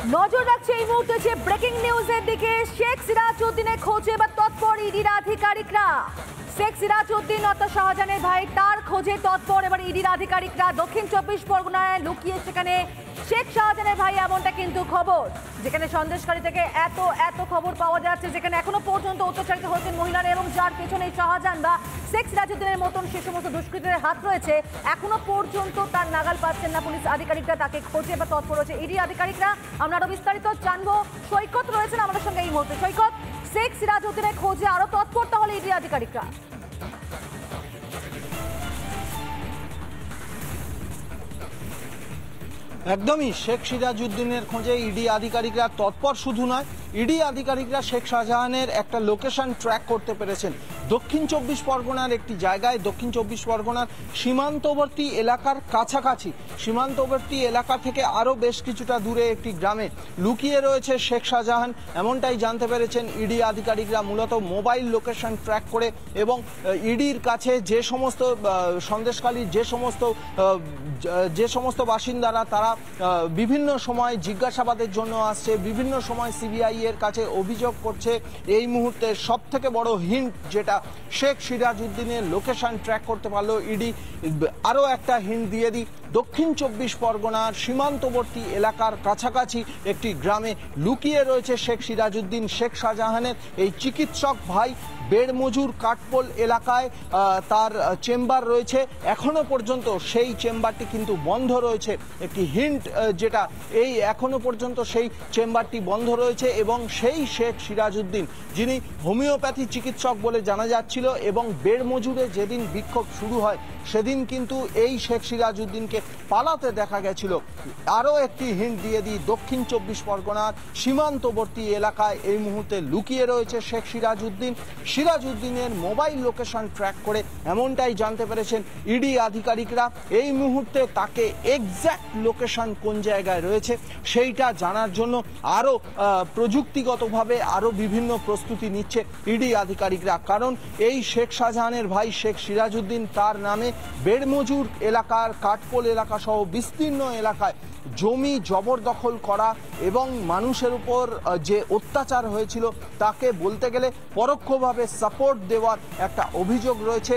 নজর রাখছে এই মুহূর্তে যে ব্রেকিং নিউজের দিকে। শেখ সিরাজউদ্দিনের খোঁজে এবার তৎপর ইডির আধিকারিকরা। শেখ সিরাজউদ্দিন অর্থাৎ শাহজাহানের ভাই, তার খোঁজে তৎপর এবার ইডির আধিকারিকরা। দক্ষিণ 24 পরগনায় লুকিয়ে সেখানে শেখ শাহজাহানের ভাই, এমনটা কিন্তু খবর। যেখানে সন্দেশখালী থেকে এত খবর পাওয়া যাচ্ছে, যেখানে এখনো পর্যন্ত অত্যাচারিত হয়েছেন মহিলারা, এবং যার পেছনে শাহজাহান বা শেখ সিরাজউদ্দিনের মতন সে সমস্ত দুষ্কৃতীদের হাত রয়েছে, এখনো পর্যন্ত তার নাগাল পাচ্ছেন না পুলিশ আধিকারিকরা। তাকে খোঁজে বা তৎপর রয়েছে ইডি আধিকারিকরা। আমরা আরো বিস্তারিত জানবো। সৈকত রয়েছেন আমাদের সঙ্গে এই মুহূর্তে। সৈকত, শেখ সিরাজউদ্দিনের খোঁজে আরো তৎপর তাহলে ইডি আধিকারিকরা? একদমই, শেখ সিরাজউদ্দিনের খোঁজে ইডি আধিকারিকরা তৎপর। শুধু নয়, ইডি আধিকারিকরা শেখ শাহজাহানের একটা লোকেশন ট্র্যাক করতে পেরেছেন। দক্ষিণ 24 পরগনার একটি জায়গায়, দক্ষিণ 24 পরগনার সীমান্তবর্তী এলাকার কাছাকাছি, সীমান্তবর্তী এলাকা থেকে আরও বেশ কিছুটা দূরে একটি গ্রামে লুকিয়ে রয়েছে শেখ শাহজাহান। এমনটাই জানতে পেরেছেন ইডি আধিকারিকরা, মূলত মোবাইল লোকেশন ট্র্যাক করে। এবং ইডির কাছে যে সমস্ত সন্দেশখালীর যে সমস্ত বাসিন্দারা তারা বিভিন্ন সময় জিজ্ঞাসাবাদের জন্য আসছে, বিভিন্ন সময় সিবিআই এর কাছে অভিযোগ করছে, এই মুহূর্তে সব থেকে বড় হিন্ট যেটা, শেখ সিরাজউদ্দিনের লোকেশন ট্র্যাক করতে পারলো ইডি। আরও একটা হিন্ট দিয়ে দিই, দক্ষিণ 24 পরগনার সীমান্তবর্তী এলাকার কাছাকাছি একটি গ্রামে লুকিয়ে রয়েছে শেখ সিরাজউদ্দিন। শেখ শাহজাহানের এই চিকিৎসক ভাই, বেড়মজুর কাঠপোল এলাকায় তার চেম্বার রয়েছে। এখনো পর্যন্ত সেই চেম্বারটি কিন্তু বন্ধ রয়েছে। একটি হিন্ট যেটা, এই এখনো পর্যন্ত সেই চেম্বারটি বন্ধ রয়েছে। এবং সেই শেখ সিরাজউদ্দিন, যিনি হোমিওপ্যাথি চিকিৎসক বলে জানা যাচ্ছিল, এবং বেড়মজুরে যেদিন বিক্ষোভ শুরু হয় সেদিন কিন্তু এই শেখ সিরাজউদ্দিনকে পালাতে দেখা গেছিল। আরও একটি হিন্ট দিয়ে দিই, দক্ষিণ 24 পরগনার সীমান্তবর্তী এলাকায় এই মুহূর্তে লুকিয়ে রয়েছে শেখ সিরাজউদ্দিন। সিরাজউদ্দিনের মোবাইল লোকেশন ট্র্যাক করে এমনটাই জানতে পেরেছেন ইডি আধিকারিকরা। এই মুহূর্তে তাকে এক্স্যাক্ট লোকেশন কোন জায়গায় রয়েছে সেইটা জানার জন্য আরও প্রযুক্তিগতভাবে আরও বিভিন্ন প্রস্তুতি নিচ্ছে ইডি আধিকারিকরা। কারণ এই শেখ শাহজাহানের ভাই শেখ সিরাজউদ্দিন, তার নামে বেড়মজুর এলাকার কাঠপোল এলাকা সহ বিস্তীর্ণ এলাকায় জমি জবরদখল করা এবং মানুষের উপর যে অত্যাচার হয়েছিল তাকে বলতে গেলে পরোক্ষভাবে সাপোর্ট দেওয়ার একটা অভিযোগ রয়েছে।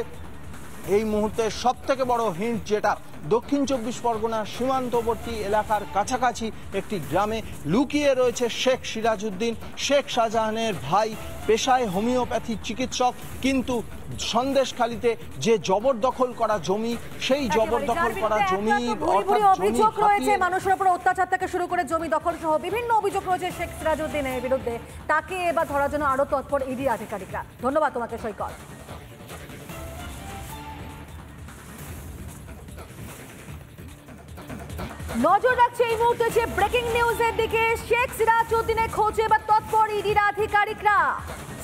এই মুহূর্তে সব থেকে বড় হিন্ট যেটা, দক্ষিণ 24 পরগনার সীমান্তবর্তী এলাকার কাছাকাছি একটি গ্রামে লুকিয়ে রয়েছে শেখ সিরাজউদ্দিন। শেখ শাহজাহানের ভাই, পেশায় হোমিওপ্যাথি চিকিৎসক, কিন্তু সন্দেশখালীতে যে জবরদখল করা জমি, সেই জবরদখল করা জমি অভিযোগ রয়েছে, মানুষের উপর অত্যাচার থেকে শুরু করে জমি দখল সহ বিভিন্ন অভিযোগ রয়েছে শেখ সিরাজউদ্দিনের বিরুদ্ধে। তাকে এবার ধরার জন্য আরো তৎপর ইডি আধিকারিকরা। ধন্যবাদ তোমাকে সৈকত। নজর রাখছে এই মুহূর্তে যে ব্রেকিং নিউজের দিকে। শেখ সিরাজউদ্দিনের খোঁজে এবার তৎপর ইডির আধিকারিকরা।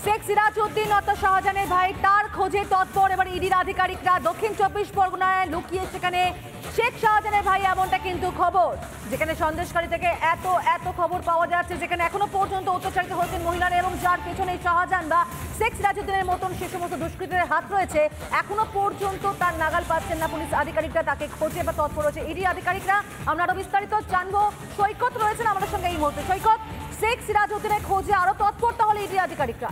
শেখ সিরাজউদ্দিন অর্থাৎ শাহজাহানের ভাই, তার খোঁজে তৎপর এবার ইডির আধিকারিকরা। দক্ষিণ 24 পরগনায় লুকিয়ে সেখানে শেখ শাহজাহানের ভাই, এমনটা কিন্তু খবর। যেখানে সন্দেশখালী থেকে এত খবর পাওয়া যাচ্ছে, যেখানে এখনো পর্যন্ত অত্যাচারিত হয়েছেন মহিলারা, এবং যার পেছনে শাহজাহান বা শেখ সিরাজউদ্দিনের মতন সে সমস্ত দুষ্কৃতীদের হাত রয়েছে, এখনো পর্যন্ত তার নাগাল পাচ্ছেন না পুলিশ আধিকারিকরা। তাকে খোঁজে বা তৎপর রয়েছে ইডি আধিকারিকরা। আমরা আরো বিস্তারিত জানবো। সৈকত রয়েছেন আমাদের সঙ্গে এই মুহূর্তে। সৈকত, শেখ সিরাজউদ্দিনের খোঁজে আরো তৎপর তাহলে ইডি আধিকারিকরা?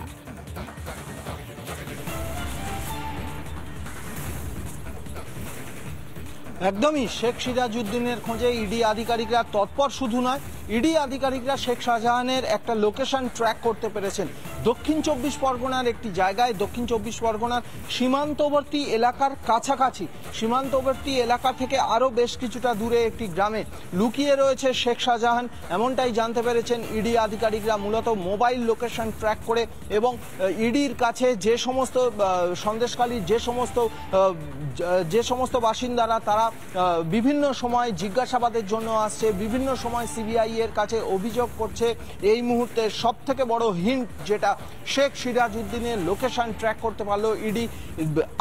একদমই, শেখ সিরাজউদ্দিনের খোঁজে ইডি আধিকারিকরা তৎপর। শুধু নয়, ইডি আধিকারিকরা শেখ শাহজাহানের একটা লোকেশন ট্র্যাক করতে পেরেছেন। দক্ষিণ 24 পরগনার একটি জায়গায়, দক্ষিণ 24 পরগনার সীমান্তবর্তী এলাকার কাছাকাছি, সীমান্তবর্তী এলাকা থেকে আরও বেশ কিছুটা দূরে একটি গ্রামে লুকিয়ে রয়েছে শেখ শাহজাহান। এমনটাই জানতে পেরেছেন ইডি আধিকারিকরা, মূলত মোবাইল লোকেশন ট্র্যাক করে। এবং ইডির কাছে যে সমস্ত সন্দেশখালীর যে সমস্ত বাসিন্দারা তারা বিভিন্ন সময় জিজ্ঞাসাবাদের জন্য আসছে, বিভিন্ন সময় সিবিআই এর কাছে অভিযোগ করছে, এই মুহূর্তে সব থেকে বড় হিন্ট যেটা, শেখ সিরাজউদ্দিনের লোকেশন ট্র্যাক করতে পারলো ইডি।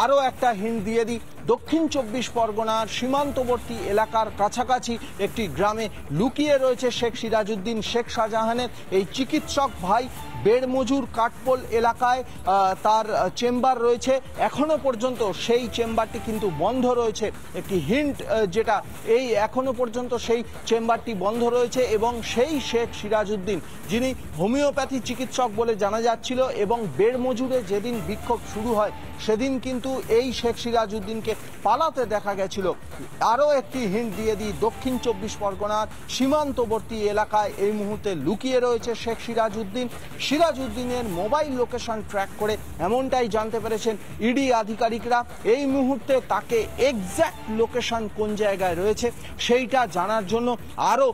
আরও একটা হিন্ট দিয়ে দিই, দক্ষিণ 24 পরগনার সীমান্তবর্তী এলাকার কাছাকাছি একটি গ্রামে লুকিয়ে রয়েছে শেখ সিরাজউদ্দিন শেখ শাহজাহানের এই চিকিৎসক ভাই। বেড়মজুর কাঠপোল এলাকায় তার চেম্বার রয়েছে, এখনো পর্যন্ত সেই চেম্বারটি কিন্তু বন্ধ রয়েছে। একটি হিন্ট যেটা এই এখনো পর্যন্ত সেই চেম্বারটি বন্ধ রয়েছে এবং সেই শেখ সিরাজউদ্দিন যিনি হোমিওপ্যাথি চিকিৎসক বলে জানা যাচ্ছিল এবং বেড়মজুরে যেদিন বিক্ষোভ শুরু হয় সেদিন কিন্তু এই শেখ সিরাজউদ্দিনকে পালাতে দেখা গেছিল। আরও একটি হিন্ট দিয়ে দিই, দক্ষিণ 24 পরগনার সীমান্তবর্তী এলাকায় এই মুহূর্তে লুকিয়ে রয়েছে শেখ সিরাজউদ্দিন। সিরাজউদ্দিনের মোবাইল লোকেশন ট্র্যাক করে এমনটাই জানতে পেরেছেন ইডি আধিকারিকরা। এই মুহূর্তে তাকে এক্স্যাক্ট লোকেশন কোন জায়গায় রয়েছে সেইটা জানার জন্য আরও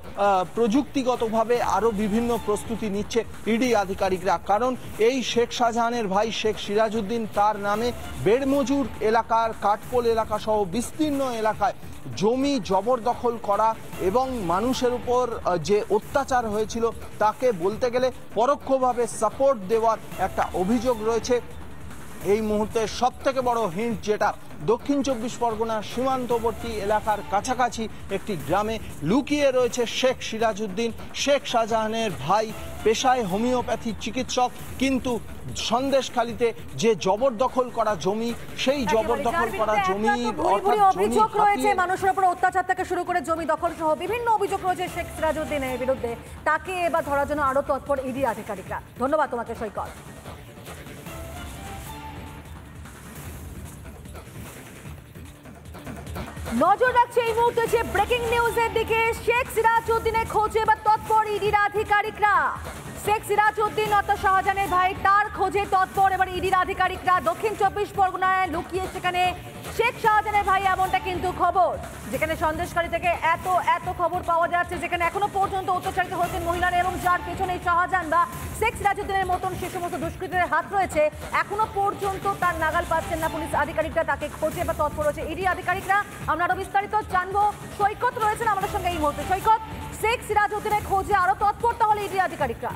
প্রযুক্তিগতভাবে আরও বিভিন্ন প্রস্তুতি নিচ্ছে ইডি আধিকারিকরা। কারণ এই শেখ শাহজাহানের ভাই শেখ সিরাজউদ্দিন তার নামে বেড়মজুর এলাকার কাঠপোল এলাকা সহ বিস্তীর্ণ এলাকায় জমি জবরদখল করা এবং মানুষের উপর যে অত্যাচার হয়েছিল তাকে বলতে গেলে পরোক্ষভাবে সাপোর্ট দেওয়ার একটা অভিযোগ রয়েছে। এই মুহূর্তে সব থেকে বড় হিন্ট যেটা, দক্ষিণ 24 পরগনার সীমান্তবর্তী এলাকার কাছাকাছি একটি গ্রামে লুকিয়ে রয়েছে শেখ সিরাজউদ্দিন শেখ শাহজাহানের ভাই, পেশায় হোমিওপ্যাথি চিকিৎসক, কিন্তু সন্দেশখালীতে যে জবরদখল করা জমি সেই জবরদখল করা জমি অভিযোগ রয়েছে মানুষের উপর অত্যাচার থেকে শুরু করে জমি দখল সহ বিভিন্ন অভিযোগ রয়েছে শেখ সিরাজউদ্দিনের বিরুদ্ধে। তাকে এবার ধরার জন্য আরো তৎপর ইডি আধিকারিকরা। ধন্যবাদ তোমাকে সৈকত। নজর রাখছে এই মুহূর্তে যে ব্রেকিং নিউজের দিকে। শেখ সিরাজউদ্দিনের খোঁজে এবার তৎপর ইডির আধিকারিকরা। শেখ সিরাজউদ্দিন অর্থাৎ শাহজাহানের ভাই, তার খোঁজে তৎপর এবার ইডির আধিকারিকরা। দক্ষিণ 24 পরগনায় লুকিয়ে সেখানে শেখ শাহজাহানের ভাই, এমনটা কিন্তু খবর, যেখানে সন্দেশখালী থেকে এত খবর পাওয়া যাচ্ছে, যেখানে এখনো পর্যন্ত অত্যাচারিত হচ্ছেন মহিলারা এবং যার পেছনে শাহজাহান বা শেখ সিরাজউদ্দিনের মতন সে সমস্ত দুষ্কৃতীদের হাত রয়েছে, এখনো পর্যন্ত তার নাগাল পাচ্ছেন না পুলিশ আধিকারিকরা। তাকে খোঁজে বা তৎপর হচ্ছে ইডি আধিকারিকরা। আমরা আরো বিস্তারিত জানবো। সৈকত রয়েছেন আমাদের সঙ্গে এই মুহূর্তে। সৈকত, শেখ সিরাজউদ্দিনের খোঁজে আরো তৎপর তাহলে ইডি আধিকারিকরা?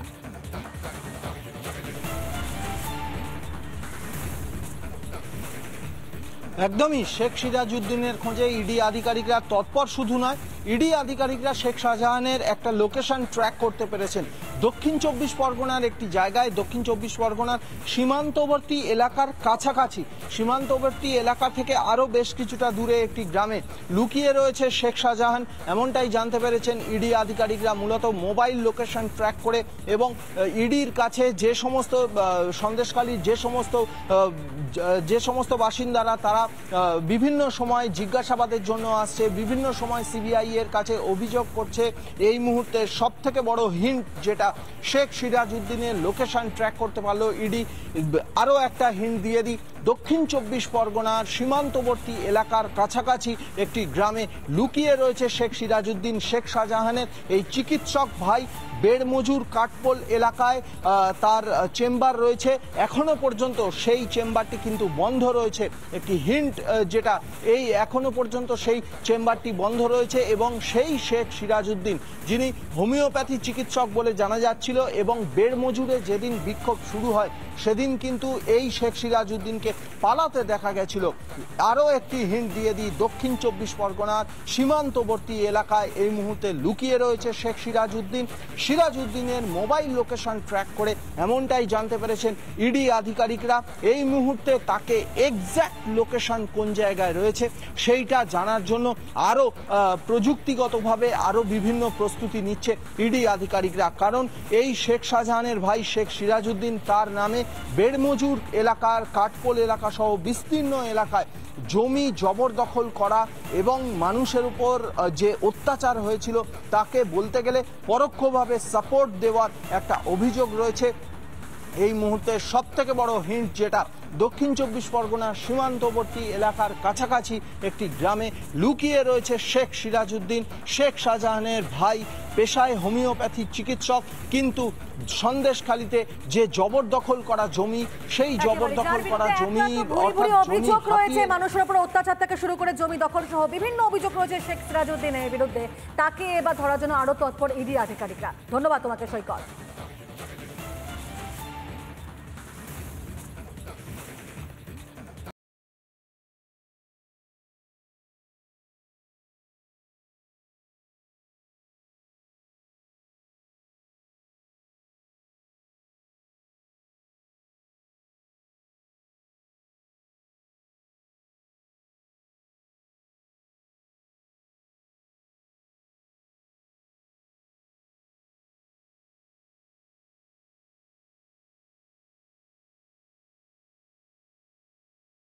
একদমই, শেখ সিরাজউদ্দিনের খোঁজে ইডি আধিকারিকরা তৎপর শুধু নয়, ইডি আধিকারিকরা শেখ শাহজাহানের একটা লোকেশন ট্র্যাক করতে পেরেছেন। দক্ষিণ 24 পরগনার একটি জায়গায়, দক্ষিণ 24 পরগনার সীমান্তবর্তী এলাকার কাছাকাছি, সীমান্তবর্তী এলাকা থেকে আরও বেশ কিছুটা দূরে একটি গ্রামে লুকিয়ে রয়েছে শেখ শাহজাহান। এমনটাই জানতে পেরেছেন ইডি আধিকারিকরা মূলত মোবাইল লোকেশন ট্র্যাক করে এবং ইডির কাছে যে সমস্ত সন্দেশখালীর যে সমস্ত বাসিন্দারা তারা বিভিন্ন সময় জিজ্ঞাসাবাদের জন্য আসছে, বিভিন্ন সময় সিবিআই এর কাছে অভিযোগ করছে। এই মুহূর্তে সব থেকে বড় হিন্ট যেটা, শেখ সিরাজউদ্দিনের লোকেশন ট্র্যাক করতে পারলো ইডি। আরও একটা হিন্ট দিয়ে দিই, দক্ষিণ 24 পরগনার সীমান্তবর্তী এলাকার কাছাকাছি একটি গ্রামে লুকিয়ে রয়েছে শেখ সিরাজউদ্দিন শেখ শাহজাহানের এই চিকিৎসক ভাই। বেড়মজুর কাঠপোল এলাকায় তার চেম্বার রয়েছে, এখনো পর্যন্ত সেই চেম্বারটি কিন্তু বন্ধ রয়েছে। একটি হিন্ট যেটা, এই এখনো পর্যন্ত সেই চেম্বারটি বন্ধ রয়েছে এবং সেই শেখ সিরাজউদ্দিন যিনি হোমিওপ্যাথি চিকিৎসক বলে জানা যাচ্ছিল এবং বেড়মজুরে যেদিন বিক্ষোভ শুরু হয় সেদিন কিন্তু এই শেখ সিরাজউদ্দিনকে পালাতে দেখা গেছিল। আরও একটি হিন্ট দিয়ে দিই, দক্ষিণ 24 পরগনার সীমান্তবর্তী এলাকায় এই মুহূর্তে লুকিয়ে রয়েছে শেখ সিরাজউদ্দিন। সিরাজউদ্দিনের মোবাইল লোকেশন ট্র্যাক করে এমনটাই জানতে পেরেছেন ইডি আধিকারিকরা। এই মুহূর্তে তাকে এক্স্যাক্ট লোকেশন কোন জায়গায় রয়েছে সেইটা জানার জন্য আরও প্রযুক্তিগতভাবে আরও বিভিন্ন প্রস্তুতি নিচ্ছে ইডি আধিকারিকরা। কারণ এই শেখ শাহজাহানের ভাই শেখ সিরাজউদ্দিন তার নামে বেড়মজুর এলাকার কাঠপোল এলাকা সহ বিস্তীর্ণ এলাকায় জমি জবরদখল করা এবং মানুষের উপর যে অত্যাচার হয়েছিল তাকে বলতে গেলে পরোক্ষভাবে সাপোর্ট দেওয়ার একটা অভিযোগ রয়েছে। এই মুহূর্তে সব থেকে বড় হিন্ট যেটা, দক্ষিণ 24 পরগনার সীমান্তবর্তী এলাকার কাছাকাছি একটি গ্রামে লুকিয়ে রয়েছে শেখ সিরাজউদ্দিন শেখ শাহজাহানের ভাই, পেশায় হোমিওপ্যাথি চিকিৎসক, কিন্তু সন্দেশখালীতে যে জবরদখল করা জমি সেই জবরদখল করা জমি অভিযোগ রয়েছে মানুষের উপর অত্যাচার থেকে শুরু করে জমি দখল সহ বিভিন্ন অভিযোগ রয়েছে শেখ সিরাজউদ্দিনের বিরুদ্ধে। তাকে এবার ধরার জন্য আরো তৎপর ইডি আধিকারিকরা। ধন্যবাদ তোমাকে সৈকত।